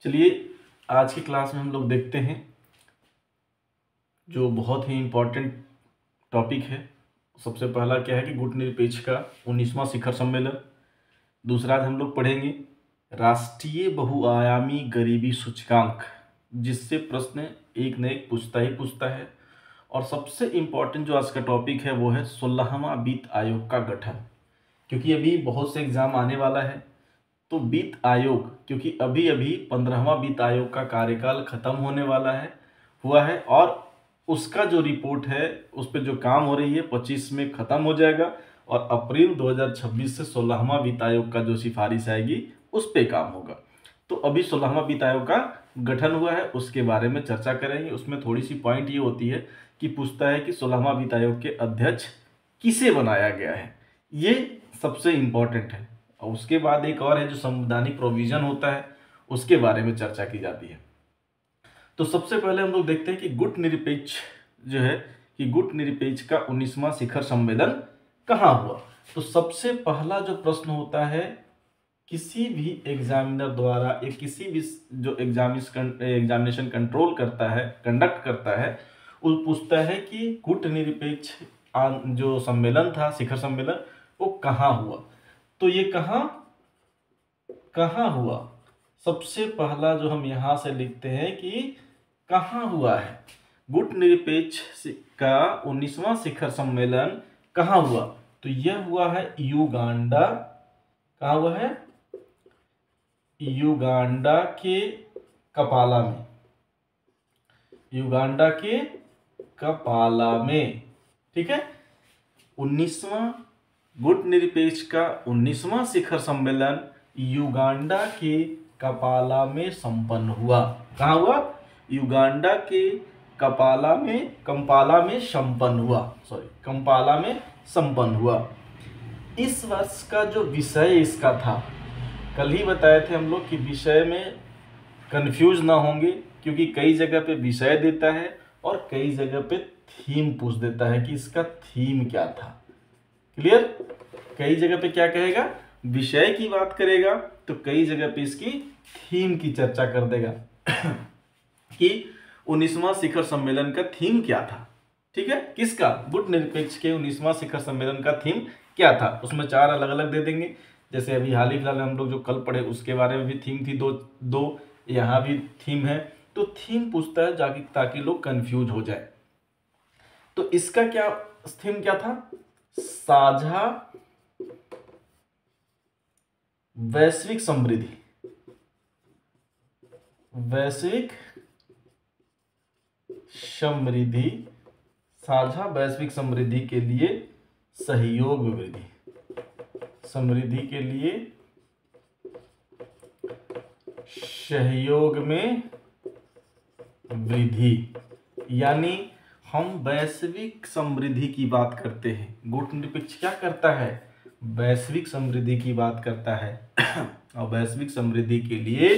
चलिए आज की क्लास में हम लोग देखते हैं जो बहुत ही इम्पोर्टेंट टॉपिक है। सबसे पहला क्या है कि गुटनिरपेक्ष का 19वां शिखर सम्मेलन। दूसरा आज हम लोग पढ़ेंगे राष्ट्रीय बहुआयामी गरीबी सूचकांक, जिससे प्रश्न एक न एक पूछता ही पूछता है। और सबसे इम्पोर्टेंट जो आज का टॉपिक है वो है 16वां वित्त आयोग का गठन, क्योंकि अभी बहुत से एग्जाम आने वाला है। तो वित्त आयोग, क्योंकि अभी अभी 15वां वित्त आयोग का कार्यकाल खत्म होने वाला है हुआ है, और उसका जो रिपोर्ट है उस पर जो काम हो रही है 25 में खत्म हो जाएगा, और अप्रैल 2026 से 16वां वित्त आयोग का जो सिफारिश आएगी उस पर काम होगा। तो अभी 16वां वित्त आयोग का गठन हुआ है, उसके बारे में चर्चा करेंगे। उसमें थोड़ी सी पॉइंट ये होती है कि पूछता है कि 16वां वित्त आयोग के अध्यक्ष किसे बनाया गया है, ये सबसे इम्पोर्टेंट है। और उसके बाद एक और है जो संवैधानिक प्रोविजन होता है, उसके बारे में चर्चा की जाती है। तो सबसे पहले हम लोग देखते हैं कि गुटनिरपेक्ष जो है कि गुटनिरपेक्ष का 19वां शिखर सम्मेलन कहाँ हुआ। तो सबसे पहला जो प्रश्न होता है, किसी भी एग्जामिनर द्वारा या किसी भी जो एग्जामिनेशन कंट्रोल करता है, कंडक्ट करता है, वो पूछता है कि गुटनिरपेक्ष जो सम्मेलन था, शिखर सम्मेलन, वो कहाँ हुआ। तो ये कहाँ हुआ, सबसे पहला जो हम यहां से लिखते हैं कि कहाँ हुआ है। गुटनिरपेक्ष का 19वां शिखर सम्मेलन कहाँ हुआ, तो यह हुआ है युगांडा। कहाँ हुआ है? युगांडा के कपाला में। युगांडा के कपाला में, ठीक है। 19वां गुटनिरपेक्ष का 19वां शिखर सम्मेलन युगांडा के कपाला में संपन्न हुआ। कहाँ हुआ? युगांडा के कंपाला में संपन्न हुआ। कंपाला में संपन्न हुआ। इस वर्ष का जो विषय इसका था, कल ही बताए थे हम लोग कि विषय में कंफ्यूज ना होंगे, क्योंकि कई जगह पे विषय देता है और कई जगह पे थीम पूछ देता है कि इसका थीम क्या था। क्लियर? कई जगह पे क्या कहेगा, विषय की बात करेगा, तो कई जगह पे इसकी थीम की चर्चा कर देगा कि 19वां शिखर सम्मेलन का थीम क्या था। ठीक है, किसका? गुटनिरपेक्ष के 19वां शिखर सम्मेलन का थीम क्या था। उसमें 4 अलग अलग दे देंगे। जैसे अभी हाल ही फिलहाल में हम लोग जो कल पढ़े उसके बारे में भी थीम थी, दो यहाँ भी थीम है। तो थीम पूछता है ताकि लोग कंफ्यूज हो जाए। तो इसका क्या थीम क्या था? साझा वैश्विक समृद्धि। वैश्विक समृद्धि, साझा वैश्विक समृद्धि के लिए सहयोग में वृद्धि। समृद्धि के लिए सहयोग में वृद्धि, यानी हम वैश्विक समृद्धि की बात करते हैं। गुटनिरपेक्ष क्या करता है? वैश्विक समृद्धि की बात करता है और वैश्विक समृद्धि के लिए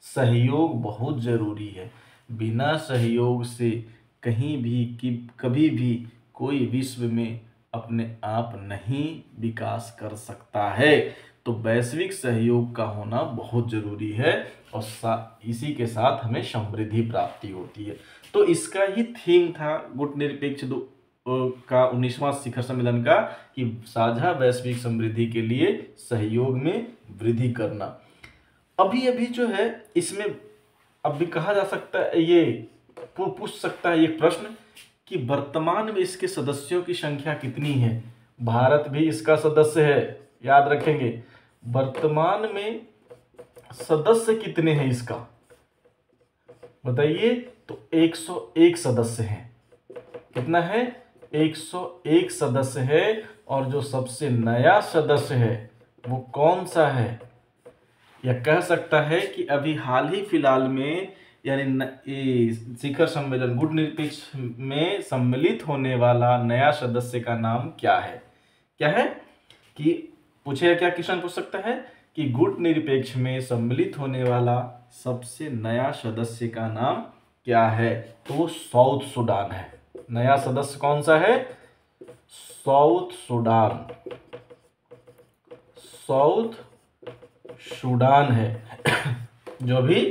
सहयोग बहुत जरूरी है। बिना सहयोग से कहीं भी कभी भी कोई विश्व में अपने आप नहीं विकास कर सकता है। तो वैश्विक सहयोग का होना बहुत जरूरी है, और इसी के साथ हमें समृद्धि प्राप्ति होती है। तो इसका ही थीम था गुटनिरपेक्ष का 19वां शिखर सम्मेलन का, कि साझा वैश्विक समृद्धि के लिए सहयोग में वृद्धि करना। अभी अभी जो है इसमें अब भी कहा जा सकता है, ये पूछ सकता है ये प्रश्न कि वर्तमान में इसके सदस्यों की संख्या कितनी है। भारत भी इसका सदस्य है, याद रखेंगे। वर्तमान में सदस्य कितने हैं इसका, बताइए। तो 101 सदस्य हैं। कितना है? 101 सदस्य है। और जो सबसे नया सदस्य है वो कौन सा है? या कह सकता है कि अभी हाल ही फिलहाल में, यानी शिखर सम्मेलन गुटनिरपेक्ष में सम्मिलित होने वाला नया सदस्य का नाम क्या है? क्या है कि पूछेगा, क्या क्वेश्चन पूछ सकता है कि गुटनिरपेक्ष में सम्मिलित होने वाला सबसे नया सदस्य का नाम क्या है? तो साउथ सूडान है। नया सदस्य कौन सा है? South Sudan. साउथ सूडान है जो भी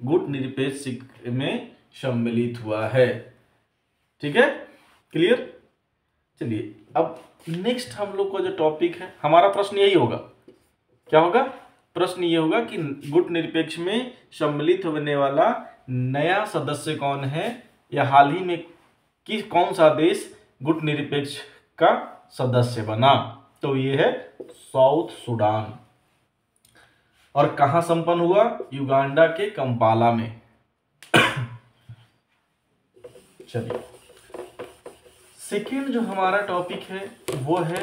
गुटनिरपेक्ष में सम्मिलित हुआ है। ठीक है, क्लियर। चलिए अब नेक्स्ट हम लोग का जो टॉपिक है, हमारा प्रश्न यही होगा, क्या होगा, प्रश्न ये होगा कि गुटनिरपेक्ष में सम्मिलित होने वाला नया सदस्य कौन है, या हाल ही में कौन सा देश गुटनिरपेक्ष का सदस्य बना। तो ये है साउथ सूडान, और कहां संपन्न हुआ, युगांडा के कंपाला में। चलिए सेकेंड जो हमारा टॉपिक है वो है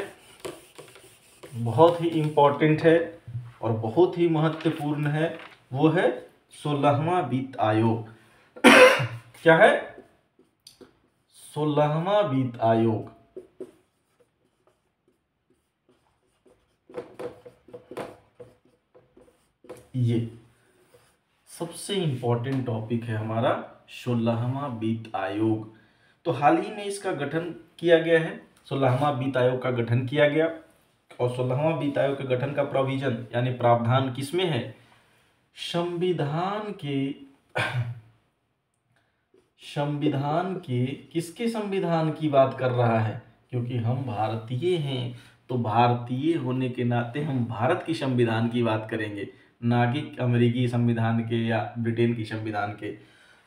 बहुत ही इंपॉर्टेंट है और बहुत ही महत्वपूर्ण है, वो है 16वां वित्त आयोग। क्या है, 16वां वित्त आयोग। ये सबसे इंपॉर्टेंट टॉपिक है हमारा 16वां वित्त आयोग। तो हाल ही में इसका गठन किया गया है, 16वां वित्त आयोग का गठन किया गया, और 16वां वित्त आयोग के गठन का प्रोविजन यानी प्रावधान किसमें है, संविधान के किसके संविधान की बात कर रहा है, क्योंकि हम भारतीय हैं तो भारतीय होने के नाते हम भारत की संविधान की बात करेंगे, ना कि अमेरिकी संविधान के या ब्रिटेन की संविधान के।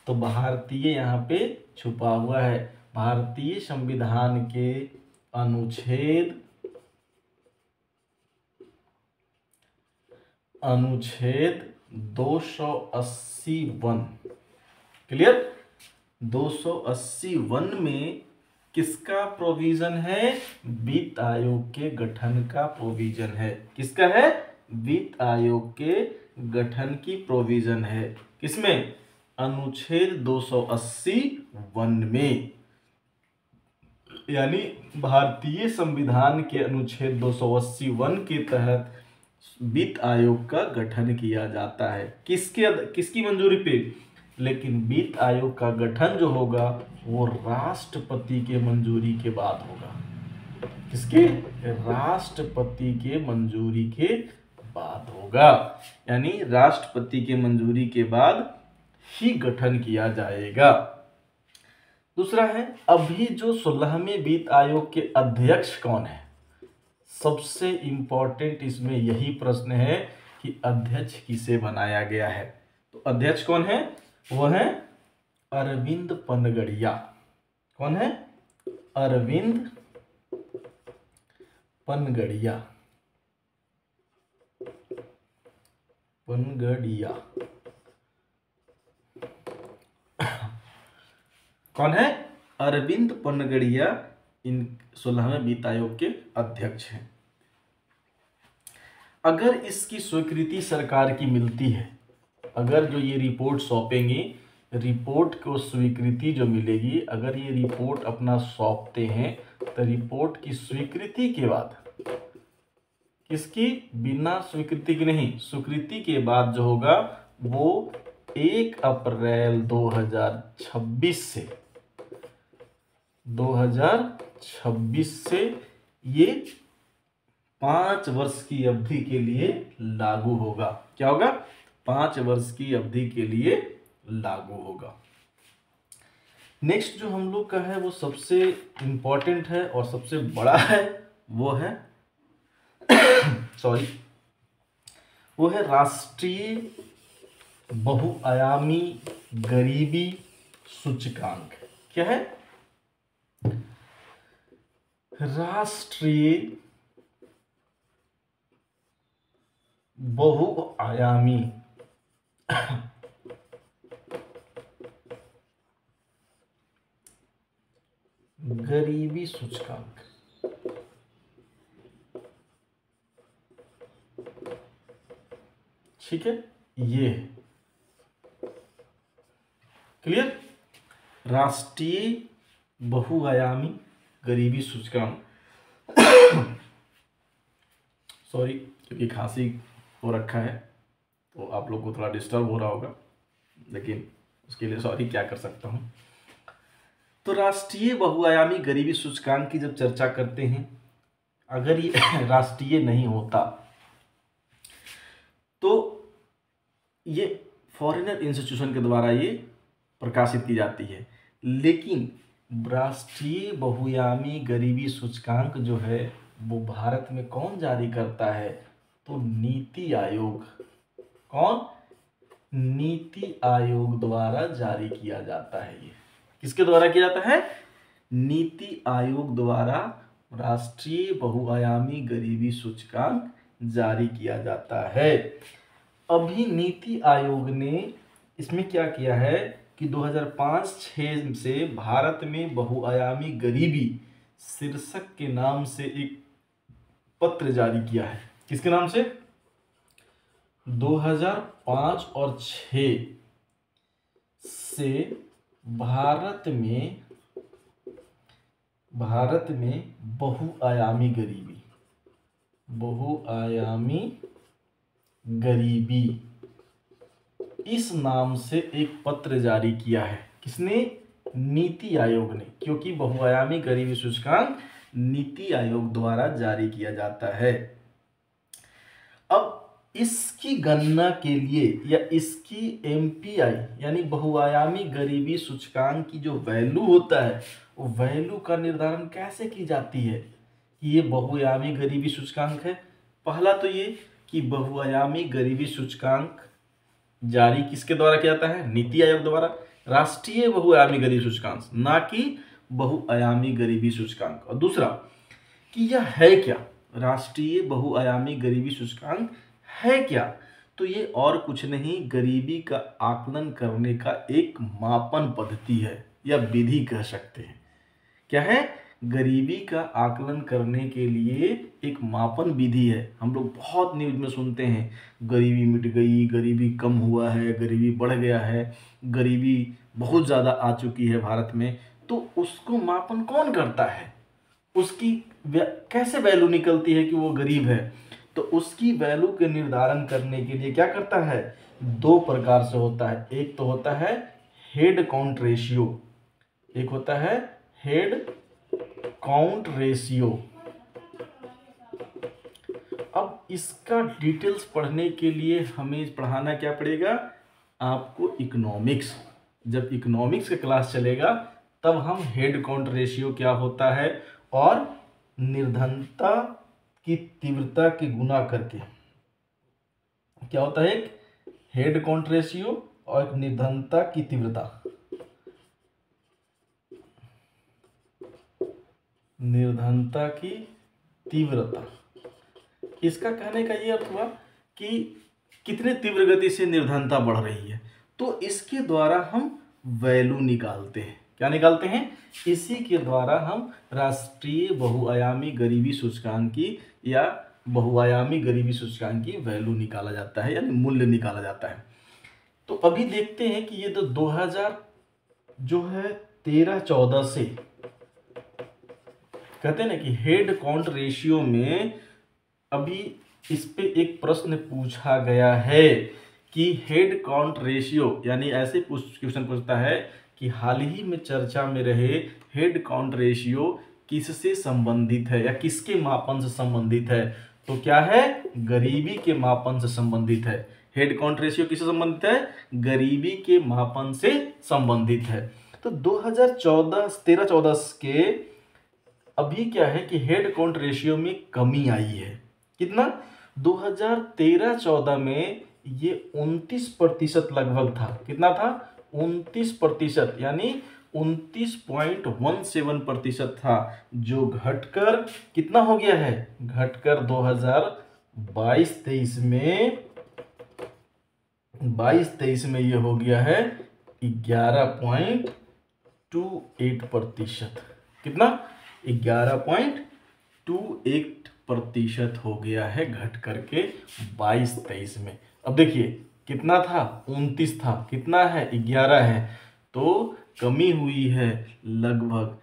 तो भारतीय यहाँ पे छुपा हुआ है। भारतीय संविधान के अनुच्छेद 281, क्लियर, 281 में किसका प्रोविजन है, वित्त आयोग के गठन का प्रोविजन है। किसका है, वित्त आयोग के गठन की प्रोविजन है, किसमें, अनुच्छेद 281 में, यानी भारतीय संविधान के अनुच्छेद 281 के तहत वित्त आयोग का गठन किया जाता है। किसकी मंजूरी पे, लेकिन वित्त आयोग का गठन जो होगा वो राष्ट्रपति के मंजूरी के बाद होगा। किसके, राष्ट्रपति के मंजूरी के बाद होगा, यानी राष्ट्रपति के मंजूरी के बाद ही गठन किया जाएगा। दूसरा है, अभी जो 16वें वित्त आयोग के अध्यक्ष कौन है। सबसे इंपॉर्टेंट इसमें यही प्रश्न है कि अध्यक्ष किसे बनाया गया है। तो अध्यक्ष कौन है, वो है अरविंद पनगड़िया। कौन है, अरविंद पनगड़िया। कौन है, अरविंद पनगड़िया इन 16वें वित्त आयोग के अध्यक्ष हैं। अगर इसकी स्वीकृति सरकार की मिलती है, अगर जो ये रिपोर्ट सौंपेंगे, रिपोर्ट को स्वीकृति जो मिलेगी, अगर ये रिपोर्ट अपना सौंपते हैं तो रिपोर्ट की स्वीकृति के बाद, किसकी, बिना स्वीकृति की नहीं, स्वीकृति के बाद जो होगा वो 1 अप्रैल 2026 से ये 5 वर्ष की अवधि के लिए लागू होगा। क्या होगा, 5 वर्ष की अवधि के लिए लागू होगा। नेक्स्ट जो हम लोग का है वो सबसे इंपॉर्टेंट है और सबसे बड़ा है, वो है वो है राष्ट्रीय बहुआयामी गरीबी सूचकांक। क्या है, राष्ट्रीय बहुआयामी गरीबी सूचकांक। ठीक है, ये है, क्लियर, राष्ट्रीय बहुआयामी गरीबी सूचकांक। सॉरी, क्योंकि खांसी हो रखा है तो आप लोग को थोड़ा डिस्टर्ब हो रहा होगा, लेकिन उसके लिए सॉरी, क्या कर सकता हूँ। तो राष्ट्रीय बहुआयामी गरीबी सूचकांक की जब चर्चा करते हैं, अगर ये राष्ट्रीय नहीं होता तो ये फॉरेनर इंस्टीट्यूशन के द्वारा ये प्रकाशित की जाती है। लेकिन राष्ट्रीय बहुआयामी गरीबी सूचकांक जो है वो भारत में कौन जारी करता है? तो नीति आयोग। कौन? नीति आयोग द्वारा जारी किया जाता है। ये किसके द्वारा किया जाता है? नीति आयोग द्वारा राष्ट्रीय बहुआयामी गरीबी सूचकांक जारी किया जाता है। अभी नीति आयोग ने इसमें क्या किया है कि 2005-06 से भारत में बहुआयामी गरीबी शीर्षक के नाम से एक पत्र जारी किया है। किसके नाम से? 2005 और 6 से भारत में बहुआयामी गरीबी इस नाम से एक पत्र जारी किया है। किसने? नीति आयोग ने, क्योंकि बहुआयामी गरीबी सूचकांक नीति आयोग द्वारा जारी किया जाता है। अब इसकी गणना के लिए या इसकी एमपीआई यानी बहुआयामी गरीबी सूचकांक की जो वैल्यू होता है वो वैल्यू का निर्धारण कैसे की जाती है कि ये बहुआयामी गरीबी सूचकांक है? पहला तो ये कि बहुआयामी गरीबी सूचकांक जारी किसके द्वारा किया जाता है? नीति आयोग द्वारा। राष्ट्रीय बहुआयामी गरीबी सूचकांक, ना कि बहुआयामी गरीबी सूचकांक। और दूसरा कि यह है क्या? राष्ट्रीय बहुआयामी गरीबी सूचकांक है क्या? तो ये और कुछ नहीं, गरीबी का आकलन करने का एक मापन पद्धति है या विधि कह सकते हैं। क्या है? गरीबी का आकलन करने के लिए एक मापन विधि है। हम लोग बहुत न्यूज में सुनते हैं गरीबी मिट गई, गरीबी कम हुआ है, गरीबी बढ़ गया है, गरीबी बहुत ज़्यादा आ चुकी है भारत में। तो उसको मापन कौन करता है? उसकी कैसे वैल्यू निकलती है कि वो गरीब है? तो उसकी वैल्यू के निर्धारण करने के लिए क्या करता है? दो प्रकार से होता है। एक तो होता है हेड काउंट रेशियो, एक होता है हेड काउंट रेशियो। अब इसका डिटेल्स पढ़ने के लिए हमें पढ़ाना क्या पड़ेगा? आपको इकोनॉमिक्स। जब इकोनॉमिक्स का क्लास चलेगा तब हम हेड काउंट रेशियो क्या होता है और निर्धनता की तीव्रता के गुना करके क्या होता है, एक हेड काउंट रेशियो और एक निर्धनता की तीव्रता। निर्धनता की तीव्रता, इसका कहने का ये अर्थ हुआ कि कितने तीव्र गति से निर्धनता बढ़ रही है। तो इसके द्वारा हम वैल्यू निकालते हैं। क्या निकालते हैं? इसी के द्वारा हम राष्ट्रीय बहुआयामी गरीबी सूचकांक की या बहुआयामी गरीबी सूचकांक की वैल्यू निकाला जाता है, यानी मूल्य निकाला जाता है। तो अभी देखते हैं कि ये तो 2000 जो है 13-14 से कहते हैं ना कि हेड काउंट रेशियो में अभी इस पे एक प्रश्न पूछा गया है कि हेड काउंट रेशियो यानी ऐसे क्वेश्चन पूछता है कि हाल ही में चर्चा में रहे हेड काउंट रेशियो किससे संबंधित है या किसके मापन से संबंधित है? तो क्या है? गरीबी के मापन से संबंधित है। हेड काउंट रेशियो किससे संबंधित है? गरीबी के मापन से संबंधित है। तो 2013-14 के अभी क्या है कि हेड काउंट रेशियो में कमी आई है। कितना? 2013-14 में ये 29% लगभग था। कितना था? 29%, यानी 29.17% था, जो घटकर कितना हो गया है? घटकर 2022-23 में ये हो गया है 11.28%। कितना? 11.28% हो गया है घट करके 22-23 में। अब देखिए कितना था? 29 था, कितना है? 11 है, तो कमी हुई है लगभग।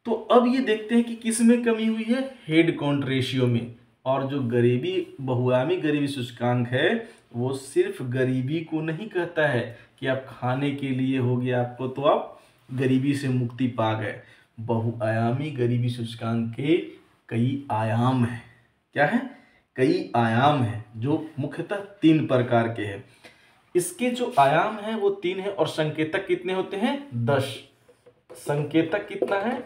तो अब ये देखते हैं कि किस में कमी हुई है? हेड काउंट रेशियो में। और जो गरीबी बहुआयामी गरीबी सूचकांक है वो सिर्फ गरीबी को नहीं कहता है कि आप खाने के लिए हो गया आपको तो आप गरीबी से मुक्ति पा गए। बहुआयामी गरीबी सूचकांक के कई आयाम हैं। क्या है? कई आयाम हैं जो मुख्यतः 3 प्रकार के हैं। इसके जो आयाम है वो 3 है और संकेतक कितने होते हैं 10। संकेतक कितना है,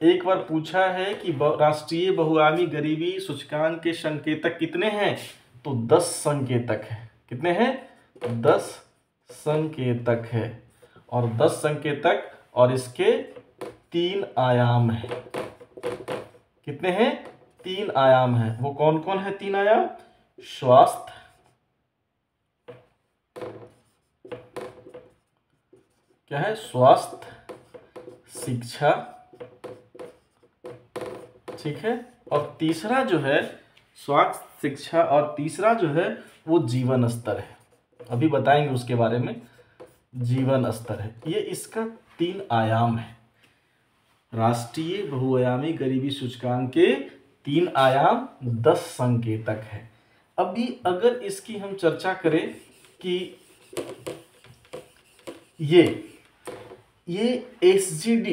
एक बार पूछा है कि राष्ट्रीय बहुआयामी गरीबी सूचकांक के संकेतक कितने हैं, तो 10 संकेतक है। कितने हैं 10 संकेतक है और 10 संकेतक और इसके 3 आयाम है। कितने हैं 3 आयाम है। वो कौन कौन है 3 आयाम, स्वास्थ्य, क्या है स्वास्थ्य, शिक्षा, ठीक है, और तीसरा जो है स्वास्थ्य शिक्षा और तीसरा जो है वो जीवन स्तर है। अभी बताएंगे उसके बारे में। जीवन स्तर है, ये इसका 3 आयाम है। राष्ट्रीय बहुआयामी गरीबी सूचकांक के 3 आयाम 10 संकेतक है। अभी अगर इसकी हम चर्चा करें कि ये SGD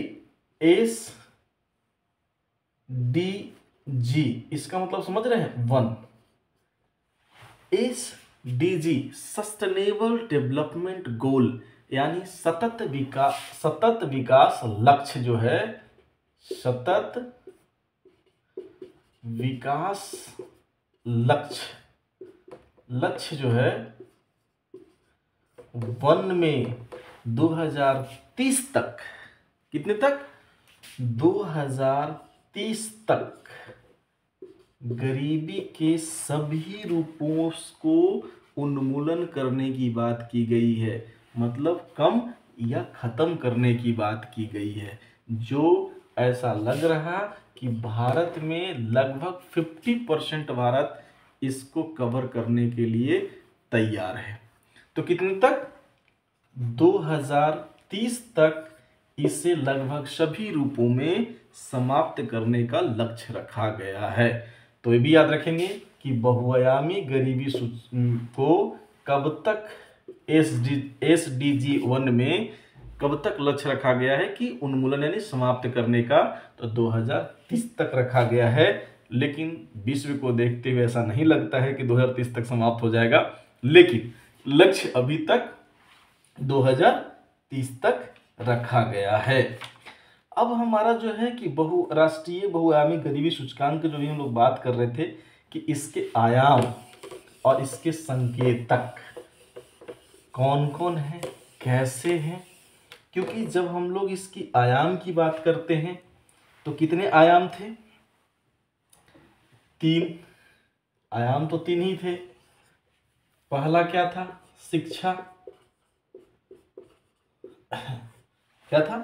इसका मतलब समझ रहे हैं 1। SDG सस्टेनेबल डेवलपमेंट गोल यानी सतत विकास लक्ष्य जो है, सतत विकास लक्ष्य जो है 1 में 2030 तक, कितने तक 2030 तक गरीबी के सभी रूपों को उन्मूलन करने की बात की गई है। मतलब कम या खत्म करने की बात की गई है। जो ऐसा लग रहा कि भारत में लगभग 50% भारत इसको कवर करने के लिए तैयार है। तो कितने तक 2030 तक इसे लगभग सभी रूपों में समाप्त करने का लक्ष्य रखा गया है। तो ये भी याद रखेंगे कि बहुआयामी गरीबी को कब तक SDG 1 में कब तक लक्ष्य रखा गया है कि उन्मूलन यानी समाप्त करने का, तो 2030 तक रखा गया है। लेकिन विश्व को देखते हुए ऐसा नहीं लगता है कि 2030 तक समाप्त हो जाएगा, लेकिन लक्ष्य अभी तक 2030 तक रखा गया है। अब हमारा जो है कि राष्ट्रीय बहुआयामी गरीबी सूचकांक जो भी हम लोग बात कर रहे थे कि इसके आयाम और इसके संकेतक कौन कौन है, कैसे हैं। क्योंकि जब हम लोग इसकी आयाम की बात करते हैं तो कितने आयाम थे, 3 आयाम, तो 3 ही थे। पहला क्या था, शिक्षा, क्या था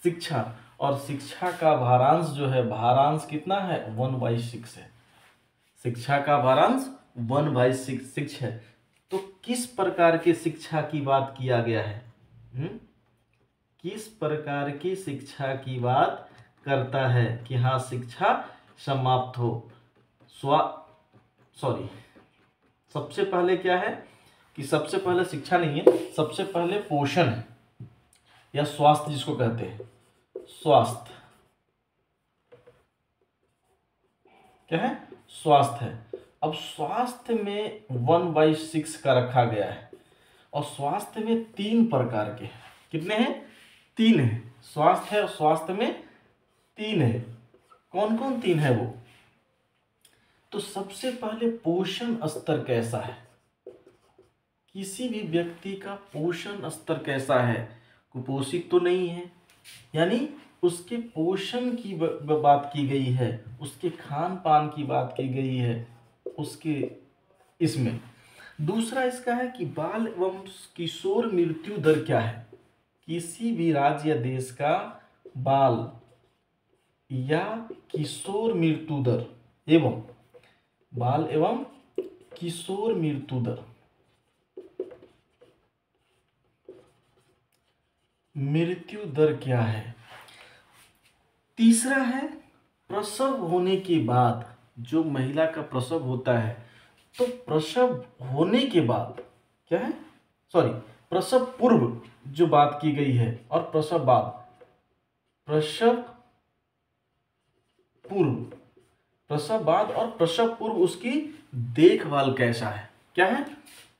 शिक्षा, और शिक्षा का भारांश जो है, भारांश कितना है 1/6 है। शिक्षा का भारांश 1/6 है। तो किस प्रकार की शिक्षा की बात किया गया है, किस प्रकार की शिक्षा की बात करता है कि हाँ शिक्षा समाप्त हो। सबसे पहले क्या है कि सबसे पहले शिक्षा नहीं है, सबसे पहले पोषण है या स्वास्थ्य जिसको कहते हैं, स्वास्थ्य क्या है, स्वास्थ्य है। अब स्वास्थ्य में 1/6 का रखा गया है और स्वास्थ्य में 3 प्रकार के, कितने हैं 3 है। स्वास्थ्य है और स्वास्थ्य में 3 है। कौन कौन 3 है वो, तो सबसे पहले पोषण स्तर कैसा है, किसी भी व्यक्ति का पोषण स्तर कैसा है, कुपोषित तो नहीं है, यानी उसके पोषण की बात की गई है, उसके खान पान की बात की गई है, उसके इसमें। दूसरा इसका है कि बाल एवं किशोर मृत्यु दर क्या है, किसी भी राज्य या देश का बाल या किशोर मृत्यु दर एवं बाल एवं किशोर मृत्यु दर, मृत्यु दर क्या है। तीसरा है प्रसव होने के बाद, जो महिला का प्रसव होता है तो प्रसव होने के बाद क्या है, प्रसव पूर्व जो बात की गई है और प्रसव बाद, प्रसव पूर्व, प्रसव बाद और प्रसव पूर्व उसकी देखभाल कैसा है, क्या है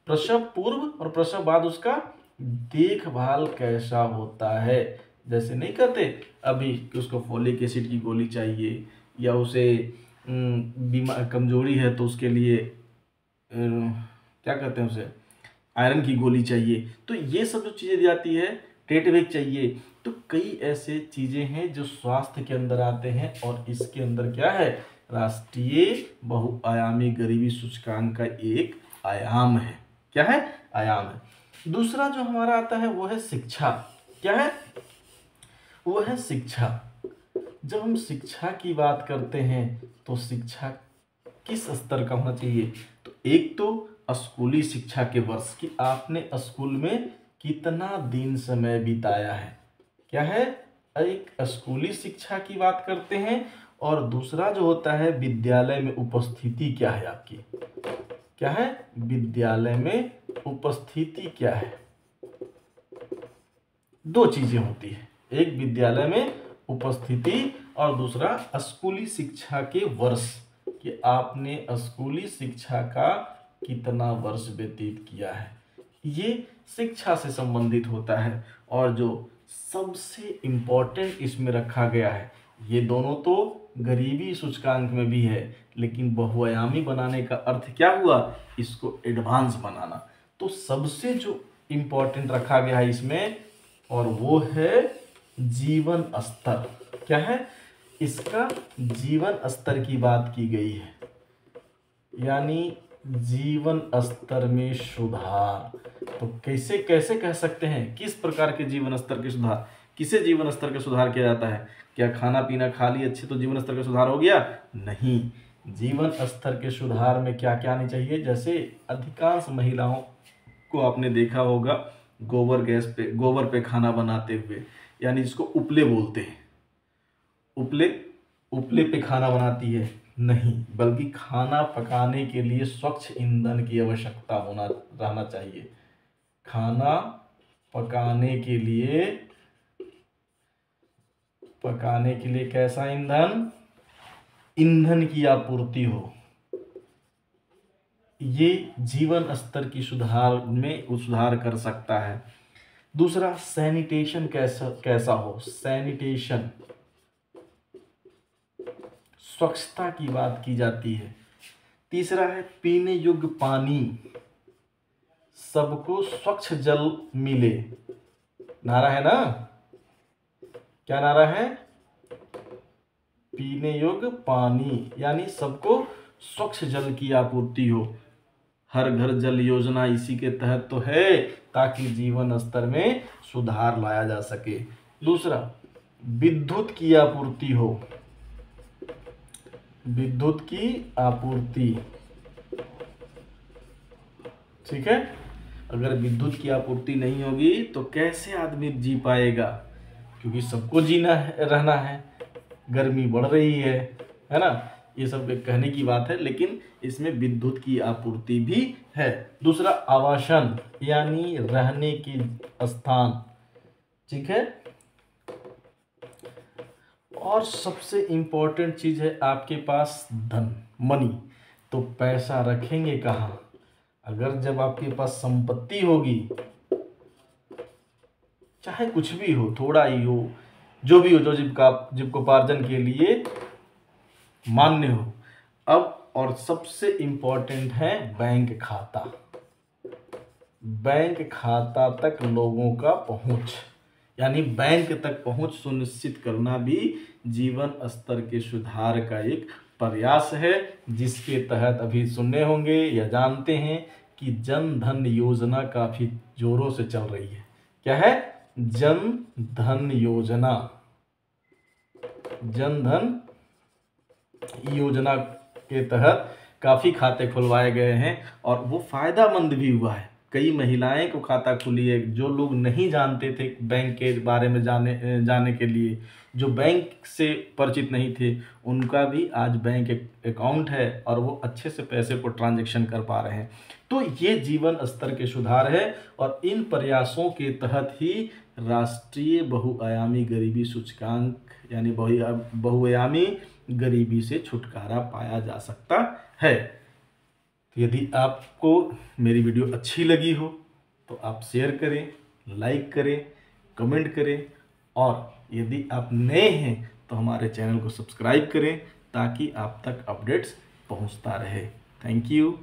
प्रसव पूर्व और प्रसव बाद उसका देखभाल कैसा होता है। जैसे नहीं कहते अभी कि उसको फोलिक एसिड की गोली चाहिए, या उसे बीमार कमजोरी है तो उसके लिए क्या कहते हैं, उसे आयरन की गोली चाहिए। तो ये सब जो चीज़ें दी जाती है, टेटवेक चाहिए, तो कई ऐसे चीज़ें हैं जो स्वास्थ्य के अंदर आते हैं। और इसके अंदर क्या है, राष्ट्रीय बहुआयामी गरीबी सूचकांक का एक आयाम है। क्या है, आयाम है। दूसरा जो हमारा आता है वो है शिक्षा। क्या है, वो है शिक्षा। जब हम शिक्षा की बात करते हैं तो शिक्षा किस स्तर का होना चाहिए, तो एक तो स्कूली शिक्षा के वर्ष कि आपने स्कूल में कितना दिन समय बिताया है। क्या है, एक स्कूली शिक्षा की बात करते हैं। और दूसरा जो होता है विद्यालय में उपस्थिति क्या है आपकी। क्या है, विद्यालय में उपस्थिति क्या है। दो चीजें होती है, एक विद्यालय में उपस्थिति और दूसरा स्कूली शिक्षा के वर्ष कि आपने स्कूली शिक्षा का कितना वर्ष व्यतीत किया है। ये शिक्षा से संबंधित होता है। और जो सबसे इम्पोर्टेंट इसमें रखा गया है, ये दोनों तो गरीबी सूचकांक में भी है, लेकिन बहुआयामी बनाने का अर्थ क्या हुआ, इसको एडवांस बनाना। तो सबसे जो इम्पोर्टेंट रखा गया है इसमें, और वो है जीवन स्तर। क्या है, इसका जीवन स्तर की बात की गई है, यानी जीवन स्तर में सुधार। तो कैसे कैसे कह सकते हैं, किस प्रकार के जीवन स्तर के सुधार, किसे जीवन स्तर का सुधार किया जाता है। क्या खाना पीना खा लिए अच्छे तो जीवन स्तर का सुधार हो गया, नहीं। जीवन स्तर के सुधार में क्या क्या आनी चाहिए, जैसे अधिकांश महिलाओं को आपने देखा होगा गोबर पे खाना बनाते हुए, यानी जिसको उपले बोलते हैं। उपले उपले पे खाना बनाती है, नहीं, बल्कि खाना पकाने के लिए स्वच्छ ईंधन की आवश्यकता रहना चाहिए। खाना पकाने के लिए कैसा ईंधन, ईंधन की आपूर्ति हो। ये जीवन स्तर की सुधार में सुधार कर सकता है। दूसरा, सैनिटेशन कैसा हो, सैनिटेशन स्वच्छता की बात की जाती है। तीसरा है पीने योग्य पानी, सबको स्वच्छ जल मिले। नारा है ना, क्या नारा है, पीने योग्य पानी, यानी सबको स्वच्छ जल की आपूर्ति हो। हर घर जल योजना इसी के तहत तो है, ताकि जीवन स्तर में सुधार लाया जा सके। दूसरा, विद्युत की आपूर्ति हो, विद्युत की आपूर्ति। ठीक है, अगर विद्युत की आपूर्ति नहीं होगी तो कैसे आदमी जी पाएगा, क्योंकि सबको जीना है, रहना है, गर्मी बढ़ रही है ना। ये सब कहने की बात है, लेकिन इसमें विद्युत की आपूर्ति भी है। दूसरा, आवासन यानी रहने के स्थान। ठीक है, और सबसे इंपॉर्टेंट चीज है आपके पास धन, मनी। तो पैसा रखेंगे कहाँ, अगर जब आपके पास संपत्ति होगी, चाहे कुछ भी हो, थोड़ा ही हो, जो भी हो, जो जीविकोपार्जन के लिए मान्य हो। अब और सबसे इंपॉर्टेंट है बैंक खाता, बैंक खाता तक लोगों का पहुंच, यानी बैंक तक पहुंच सुनिश्चित करना भी जीवन स्तर के सुधार का एक प्रयास है, जिसके तहत अभी सुने होंगे या जानते हैं कि जन धन योजना काफी जोरों से चल रही है। क्या है, जन धन योजना। जन धन योजना के तहत काफी खाते खुलवाए गए हैं और वो फायदेमंद भी हुआ है। कई महिलाएं को खाता खुली है, जो लोग नहीं जानते थे बैंक के बारे में जाने के लिए, जो बैंक से परिचित नहीं थे, उनका भी आज बैंक अकाउंट है और वो अच्छे से पैसे को ट्रांजैक्शन कर पा रहे हैं। तो ये जीवन स्तर के सुधार है, और इन प्रयासों के तहत ही राष्ट्रीय बहुआयामी गरीबी सूचकांक यानी बहुआयामी गरीबी से छुटकारा पाया जा सकता है। यदि आपको मेरी वीडियो अच्छी लगी हो तो आप शेयर करें, लाइक करें, कमेंट करें, और यदि आप नए हैं तो हमारे चैनल को सब्सक्राइब करें ताकि आप तक अपडेट्स पहुंचता रहे। Thank you.